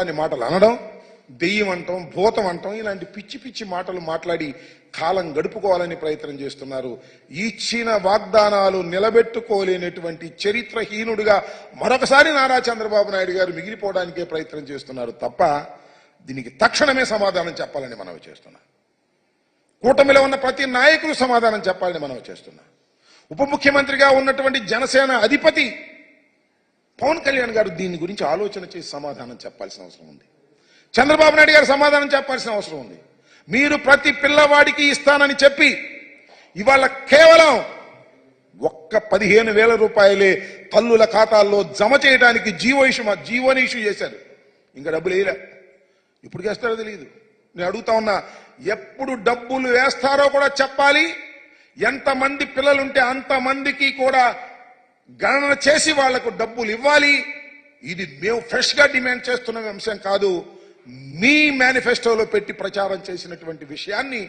అని మాటలు అనడం, దెయ్యం అంటాం, భూతం అంటాం, ఇలాంటి పిచ్చి పిచ్చి మాటలు మాట్లాడి కాలం గడుపుకోవాలని ప్రయత్నం చేస్తున్నారు. ఇచ్చిన వాగ్దానాలు నిలబెట్టుకోలేనటువంటి చరిత్రహీనుడిగా మరొకసారి నారా చంద్రబాబు నాయుడు గారు మిగిలిపోవడానికే ప్రయత్నం చేస్తున్నారు తప్ప దీనికి తక్షణమే సమాధానం చెప్పాలని మనవి చేస్తున్నా. కూటమిలో ఉన్న ప్రతి నాయకులు సమాధానం చెప్పాలని మనవి చేస్తున్నా. ఉప ముఖ్యమంత్రిగా ఉన్నటువంటి జనసేన అధిపతి పవన్ కళ్యాణ్ గారు దీని గురించి ఆలోచన చేసి సమాధానం చెప్పాల్సిన అవసరం ఉంది. చంద్రబాబు నాయుడు గారు సమాధానం చెప్పాల్సిన అవసరం ఉంది. మీరు ప్రతి పిల్లవాడికి ఇస్తానని చెప్పి ఇవాళ కేవలం ఒక్క 15,000 రూపాయలే తల్లుల ఖాతాల్లో జమ చేయడానికి జీవోని ఇష్యూ చేశారు. ఇంకా డబ్బులు వేయలే. ఇప్పుడు వేస్తారో తెలియదు. నేను అడుగుతా ఉన్నా, ఎప్పుడు డబ్బులు వేస్తారో కూడా చెప్పాలి. ఎంతమంది పిల్లలుంటే అంతమందికి కూడా గణన చేసి వాళ్లకు డబ్బులు ఇవ్వాలి. ఇది మేము ఫ్రెష్ గా డిమాండ్ చేస్తున్న అంశం కాదు. మీ మేనిఫెస్టోలో పెట్టి ప్రచారం చేసినటువంటి విషయాన్ని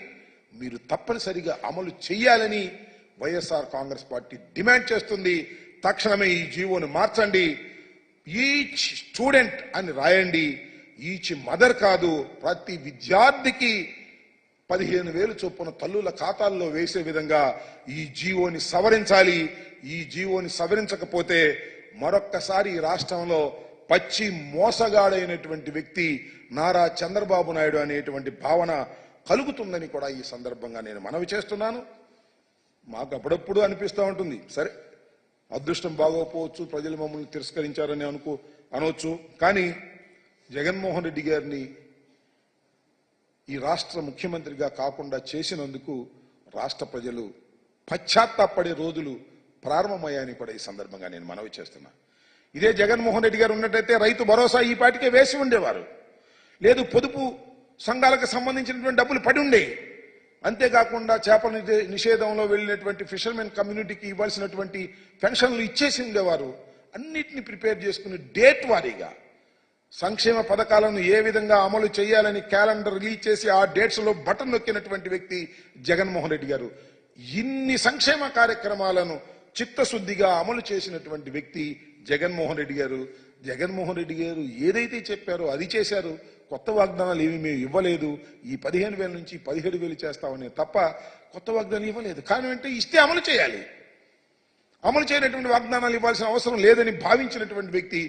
మీరు తప్పనిసరిగా అమలు చేయాలని వైఎస్ఆర్ కాంగ్రెస్ పార్టీ డిమాండ్ చేస్తుంది. తక్షణమే ఈ జీవోను మార్చండి. ఈచ్ స్టూడెంట్ అని రాయండి. ఈచ్ మదర్ కాదు, ప్రతి విద్యార్థికి 15,000 చొప్పున తల్లుల ఖాతాల్లో వేసే విధంగా ఈ జీవోని సవరించాలి. ఈ జీవోని సవరించకపోతే మరొక్కసారి ఈ రాష్ట్రంలో పచ్చి మోసగాడైనటువంటి వ్యక్తి నారా చంద్రబాబు నాయుడు అనేటువంటి భావన కలుగుతుందని కూడా ఈ సందర్భంగా నేను మనవి చేస్తున్నాను. మాకు అప్పుడప్పుడు అనిపిస్తూ ఉంటుంది, సరే అదృష్టం బాగోకపోవచ్చు, ప్రజలు మమ్మల్ని తిరస్కరించారని అనవచ్చు. కానీ జగన్మోహన్ రెడ్డి గారిని ఈ రాష్ట్ర ముఖ్యమంత్రిగా కాకుండా చేసినందుకు రాష్ట్ర ప్రజలు పశ్చాత్తాపడే రోజులు ప్రారంభమయ్యాయని కూడా ఈ సందర్భంగా నేను మనవి చేస్తున్నా. ఇదే జగన్మోహన్ రెడ్డి గారు ఉన్నట్టయితే రైతు భరోసా ఈ పాటికే వేసి ఉండేవారు. లేదు, పొదుపు సంఘాలకు సంబంధించినటువంటి డబ్బులు పడి ఉండే. అంతేకాకుండా చేపల నిషేధంలో వెళ్ళినటువంటి ఫిషర్మెన్ కమ్యూనిటీకి ఇవ్వాల్సినటువంటి పెన్షన్లు ఇచ్చేసి ఉండేవారు. అన్నిటిని ప్రిపేర్ చేసుకుని డేట్ వారీగా సంక్షేమ పథకాలను ఏ విధంగా అమలు చేయాలని క్యాలెండర్ రిలీజ్ చేసి ఆ డేట్స్ లో బటన్ నొక్కినటువంటి వ్యక్తి జగన్మోహన్ రెడ్డి గారు. ఇన్ని సంక్షేమ కార్యక్రమాలను చిత్తశుద్ధిగా అమలు చేసినటువంటి వ్యక్తి జగన్మోహన్ రెడ్డి గారు. జగన్మోహన్ రెడ్డి గారు ఏదైతే చెప్పారో అది చేశారు. కొత్త వాగ్దానాలు ఏమి మేము ఇవ్వలేదు. ఈ 15,000 నుంచి 17,000 చేస్తామని తప్ప కొత్త వాగ్దానాలు ఇవ్వలేదు. కానీ అంటే ఇస్తే అమలు చేయాలి. అమలు చేయనటువంటి వాగ్దానాలు ఇవ్వాల్సిన అవసరం లేదని భావించినటువంటి వ్యక్తి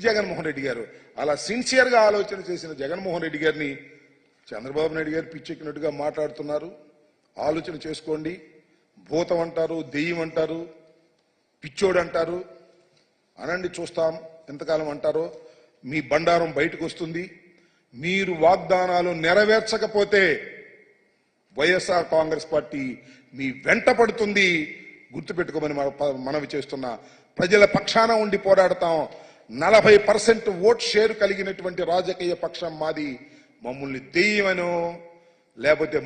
జగన్మోహన్ రెడ్డి గారు. అలా సిన్సియర్ గా ఆలోచన చేసిన జగన్మోహన్ రెడ్డి గారిని చంద్రబాబు నాయుడు గారు పిచ్చెక్కినట్టుగా మాట్లాడుతున్నారు. ఆలోచన చేసుకోండి. భూతం అంటారు, దెయ్యం అంటారు, పిచ్చోడు అంటారు. అనండి, చూస్తాం ఎంతకాలం అంటారో. మీ బండారం బయటకు వస్తుంది. మీరు వాగ్దానాలు నెరవేర్చకపోతే వైఎస్ఆర్ కాంగ్రెస్ పార్టీ మీ వెంట పడుతుంది. గుర్తుపెట్టుకోమని మనవి చేస్తున్నా. ప్రజల పక్షాన ఉండి పోరాడతాం. 40% ఓట్ షేర్ కలిగినటువంటి రాజకీయ పక్షం మాది. మమ్మల్ని దెయ్యమనో లేకపోతే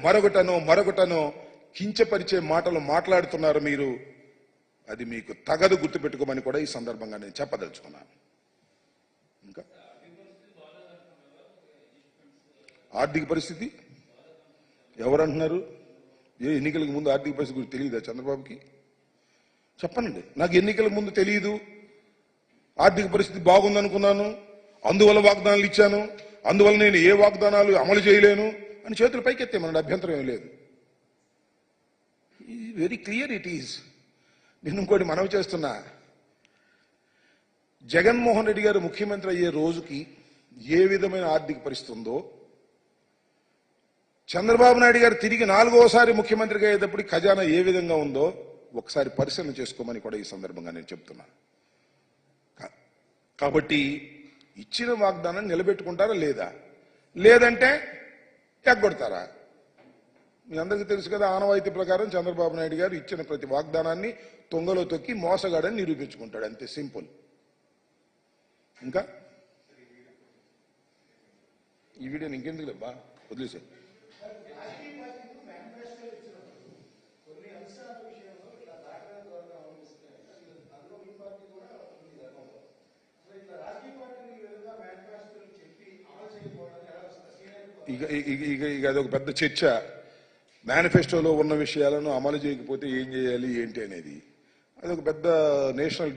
మరొకటనో కించపరిచే మాటలు మాట్లాడుతున్నారు మీరు. అది మీకు తగదు. గుర్తుపెట్టుకోమని కూడా ఈ సందర్భంగా నేను చెప్పదలుచుకున్నాను. ఇంకా ఆర్థిక పరిస్థితి ఎవరంటున్నారు? ఎన్నికలకు ముందు ఆర్థిక పరిస్థితి గురించి తెలియదా చంద్రబాబుకి? చెప్పనండి. నాకు ఎన్నికల ముందు తెలియదు, ఆర్థిక పరిస్థితి బాగుందనుకున్నాను, అందువల్ల వాగ్దానాలు ఇచ్చాను, అందువల్ల నేను ఏ వాగ్దానాలు అమలు చేయలేను అని చేతులు పైకెత్తే మన అభ్యంతరం ఏం లేదు. Very clear it is. నేను ఇంకోటి మనవి చేస్తున్నా. జగన్మోహన్ రెడ్డి గారు ముఖ్యమంత్రి అయ్యే రోజుకి ఏ విధమైన ఆర్థిక పరిస్థితి ఉందో, చంద్రబాబు నాయుడు గారు తిరిగి 4వసారి ముఖ్యమంత్రిగా అయ్యేటప్పుడు ఖజానా ఏ విధంగా ఉందో ఒకసారి పరిశీలన చేసుకోమని కూడా ఈ సందర్భంగా నేను చెప్తున్నా. కాబట్టి ఇచ్చిన వాగ్దానం నిలబెట్టుకుంటారా లేదా, లేదంటే ఎగ్గొడతారా? మీ అందరికీ తెలుసు కదా, ఆనవాయితీ ప్రకారం చంద్రబాబు నాయుడు గారు ఇచ్చిన ప్రతి వాగ్దానాన్ని తొంగలో తొక్కి మోసగాడని నిరూపించుకుంటాడు. అంతే, సింపుల్. ఇంకా ఈ వీడియోని ఇంకెందుకు లేబ్బా, వదిలేసే. ఇక అదొక పెద్ద చర్చ. మేనిఫెస్టోలో ఉన్న విషయాలను అమలు చేయకపోతే ఏం చేయాలి ఏంటి అనేది అదొక పెద్ద నేషనల్